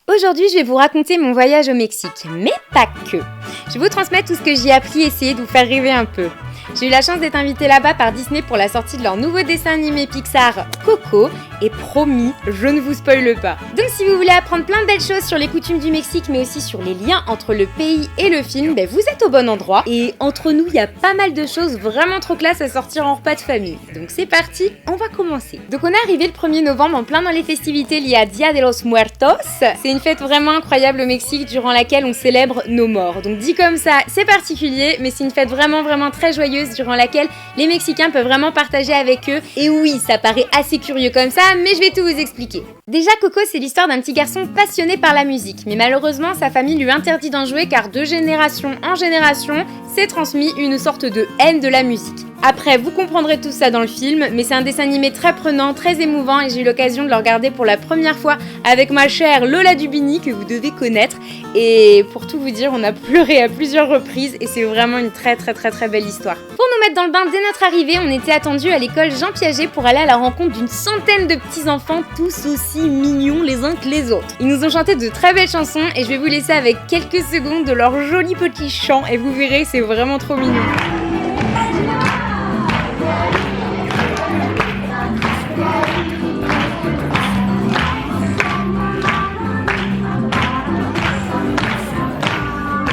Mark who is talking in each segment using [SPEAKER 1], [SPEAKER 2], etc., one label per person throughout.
[SPEAKER 1] Aujourd'hui, je vais vous raconter mon voyage au Mexique, mais pas que. Je vais vous transmettre tout ce que j'y ai appris et essayer de vous faire rêver un peu. J'ai eu la chance d'être invitée là-bas par Disney pour la sortie de leur nouveau dessin animé Pixar, Coco, et promis, je ne vous spoile pas. Donc si vous voulez apprendre plein de belles choses sur les coutumes du Mexique, mais aussi sur les liens entre le pays et le film, vous êtes au bon endroit. Et entre nous, il y a pas mal de choses vraiment trop classe à sortir en repas de famille. Donc c'est parti, on va commencer. Donc on est arrivé le 1er novembre en plein dans les festivités liées à Dia de los Muertos. C'est une fête vraiment incroyable au Mexique durant laquelle on célèbre nos morts. Donc dit comme ça, c'est particulier, mais c'est une fête vraiment très joyeuse durant laquelle les Mexicains peuvent vraiment partager avec eux. Et oui, ça paraît assez curieux comme ça, mais je vais tout vous expliquer. Déjà, Coco, c'est l'histoire d'un petit garçon passionné par la musique, mais malheureusement, sa famille lui interdit d'en jouer car de génération en génération, s'est transmis une sorte de haine de la musique. Après, vous comprendrez tout ça dans le film, mais c'est un dessin animé très prenant, très émouvant et j'ai eu l'occasion de le regarder pour la première fois avec ma chère Lola Dubini que vous devez connaître. Et pour tout vous dire, on a pleuré à plusieurs reprises et c'est vraiment une très belle histoire. Pour nous mettre dans le bain dès notre arrivée, on était attendus à l'école Jean Piaget pour aller à la rencontre d'une centaine de petits-enfants, tous aussi mignons les uns que les autres. Ils nous ont chanté de très belles chansons et je vais vous laisser avec quelques secondes de leurs jolis petits chants et vous verrez, c'est vraiment trop mignon.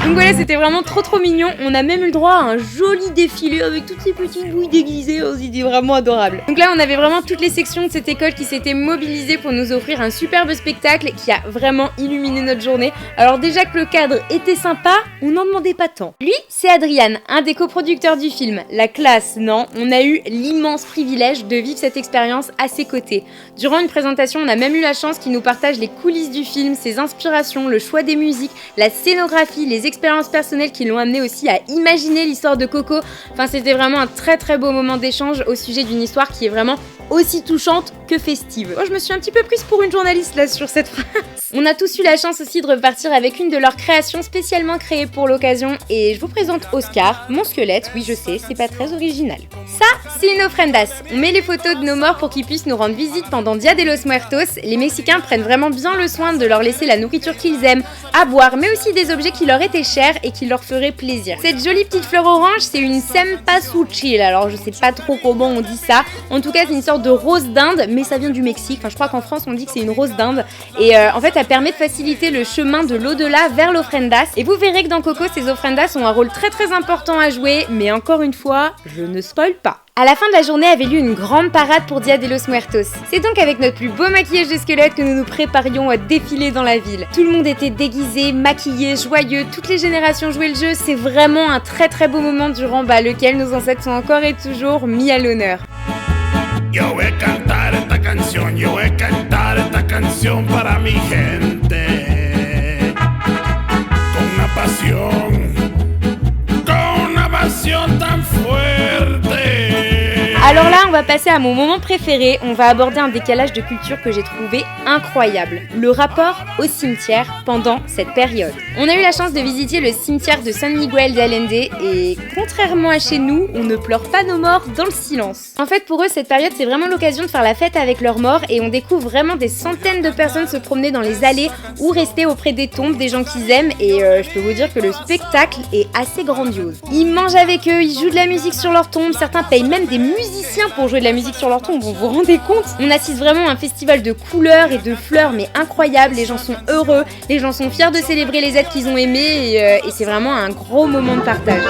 [SPEAKER 1] Donc voilà, c'était vraiment trop mignon. On a même eu le droit à un joli défilé avec toutes ces petites bouilles déguisées. C'était vraiment adorable. Donc là, on avait vraiment toutes les sections de cette école qui s'étaient mobilisées pour nous offrir un superbe spectacle qui a vraiment illuminé notre journée. Alors déjà que le cadre était sympa, on n'en demandait pas tant. Lui, c'est Adrian, un des coproducteurs du film. La classe, non, on a eu l'immense privilège de vivre cette expérience à ses côtés. Durant une présentation, on a même eu la chance qu'il nous partage les coulisses du film, ses inspirations, le choix des musiques, la scénographie, les expériences personnelles qui l'ont amené aussi à imaginer l'histoire de Coco. Enfin, c'était vraiment un très beau moment d'échange au sujet d'une histoire qui est vraiment aussi touchante que festive. Moi, je me suis un petit peu prise pour une journaliste là sur cette phrase. On a tous eu la chance aussi de repartir avec une de leurs créations spécialement créées pour l'occasion et je vous présente Oscar, mon squelette. Oui, je sais, c'est pas très original. Ça, c'est une ofrendas. On met les photos de nos morts pour qu'ils puissent nous rendre visite pendant Dia de los Muertos. Les Mexicains prennent vraiment bien le soin de leur laisser la nourriture qu'ils aiment, à boire, mais aussi des objets qui leur étaient chers et qui leur feraient plaisir. Cette jolie petite fleur orange, c'est une cempasúchil. Alors, je sais pas trop comment on dit ça. En tout cas, c'est une sorte de rose d'Inde, mais ça vient du Mexique. Enfin, je crois qu'en France, on dit que c'est une rose d'Inde. Et en fait, elle permet de faciliter le chemin de l'au-delà vers l'ofrendas. Et vous verrez que dans Coco, ces ofrendas ont un rôle très important à jouer. Mais encore une fois, je ne spoil pas. À la fin de la journée avait lieu une grande parade pour Dia de los Muertos. C'est donc avec notre plus beau maquillage de squelette que nous nous préparions à défiler dans la ville. Tout le monde était déguisé, maquillé, joyeux, toutes les générations jouaient le jeu. C'est vraiment un très beau moment durant lequel nos ancêtres sont encore et toujours mis à l'honneur.
[SPEAKER 2] Yo voy a cantar esta canción para mi gente, con una pasión tan fuerte.
[SPEAKER 1] Alors là, on va passer à mon moment préféré. On va aborder un décalage de culture que j'ai trouvé incroyable. Le rapport au cimetière pendant cette période. On a eu la chance de visiter le cimetière de San Miguel de Allende et contrairement à chez nous, on ne pleure pas nos morts dans le silence. En fait, pour eux, cette période, c'est vraiment l'occasion de faire la fête avec leurs morts et on découvre vraiment des centaines de personnes se promener dans les allées ou rester auprès des tombes des gens qu'ils aiment et je peux vous dire que le spectacle est assez grandiose. Ils mangent avec eux, ils jouent de la musique sur leurs tombes, certains payent même des musiciens pour jouer de la musique sur leur tombe, vous vous rendez compte? On assiste vraiment à un festival de couleurs et de fleurs mais incroyable, les gens sont heureux, les gens sont fiers de célébrer les êtres qu'ils ont aimés et c'est vraiment un gros moment de partage.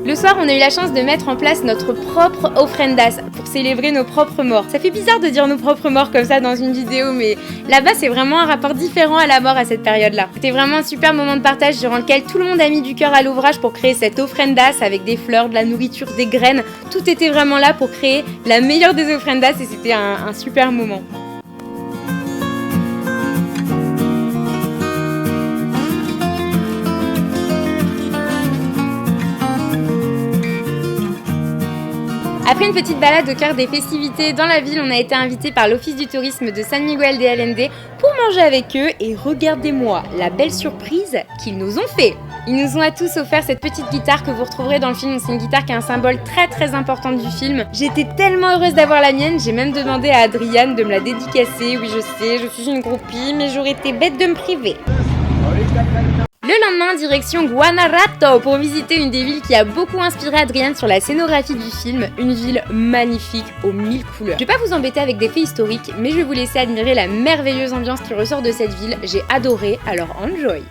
[SPEAKER 1] Le soir, on a eu la chance de mettre en place notre propre ofrendas pour célébrer nos propres morts. Ça fait bizarre de dire nos propres morts comme ça dans une vidéo, mais là-bas, c'est vraiment un rapport différent à la mort à cette période-là. C'était vraiment un super moment de partage durant lequel tout le monde a mis du cœur à l'ouvrage pour créer cette ofrendas avec des fleurs, de la nourriture, des graines. Tout était vraiment là pour créer la meilleure des ofrendas et c'était un super moment. Après une petite balade au cœur des festivités dans la ville, on a été invité par l'Office du tourisme de San Miguel de Allende pour manger avec eux et regardez-moi la belle surprise qu'ils nous ont fait. Ils nous ont à tous offert cette petite guitare que vous retrouverez dans le film. C'est une guitare qui est un symbole très important du film. J'étais tellement heureuse d'avoir la mienne, j'ai même demandé à Adriane de me la dédicacer. Oui, je sais, je suis une groupie, mais j'aurais été bête de me priver. Le lendemain, direction Guanajuato pour visiter une des villes qui a beaucoup inspiré Adriane sur la scénographie du film, une ville magnifique aux 1000 couleurs. Je vais pas vous embêter avec des faits historiques, mais je vais vous laisser admirer la merveilleuse ambiance qui ressort de cette ville. J'ai adoré, alors enjoy!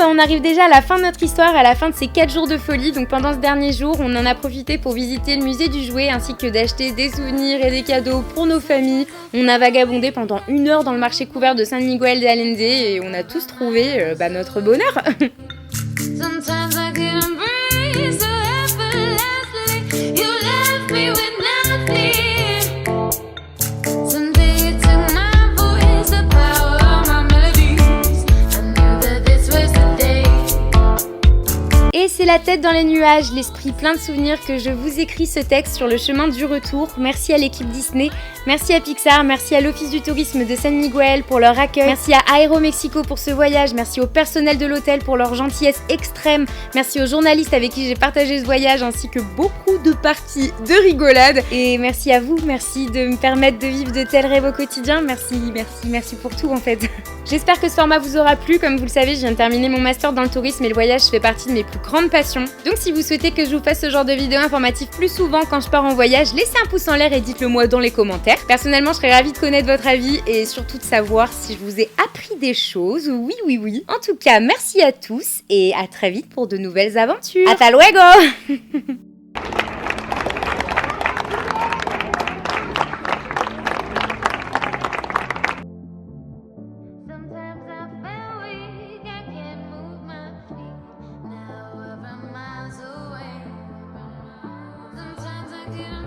[SPEAKER 1] On arrive déjà à la fin de notre histoire, à la fin de ces 4 jours de folie. Donc pendant ce dernier jour, on en a profité pour visiter le musée du jouet ainsi que d'acheter des souvenirs et des cadeaux pour nos familles. On a vagabondé pendant 1 heure dans le marché couvert de San Miguel de Allende et on a tous trouvé notre bonheur. Et c'est la tête dans les nuages, l'esprit plein de souvenirs que je vous écris ce texte sur le chemin du retour. Merci à l'équipe Disney, merci à Pixar, merci à l'Office du tourisme de San Miguel pour leur accueil, merci à Aéromexico pour ce voyage, merci au personnel de l'hôtel pour leur gentillesse extrême, merci aux journalistes avec qui j'ai partagé ce voyage ainsi que beaucoup de parties de rigolade. Et merci à vous, merci de me permettre de vivre de tels rêves au quotidien, merci pour tout en fait. J'espère que ce format vous aura plu, comme vous le savez, je viens de terminer mon master dans le tourisme et le voyage fait partie de mes plus grandes passions. Donc si vous souhaitez que je vous fasse ce genre de vidéos informatives plus souvent quand je pars en voyage, laissez un pouce en l'air et dites-le moi dans les commentaires. Personnellement, je serais ravie de connaître votre avis et surtout de savoir si je vous ai appris des choses. Oui. En tout cas, merci à tous et à très vite pour de nouvelles aventures. Hasta luego.
[SPEAKER 3] I get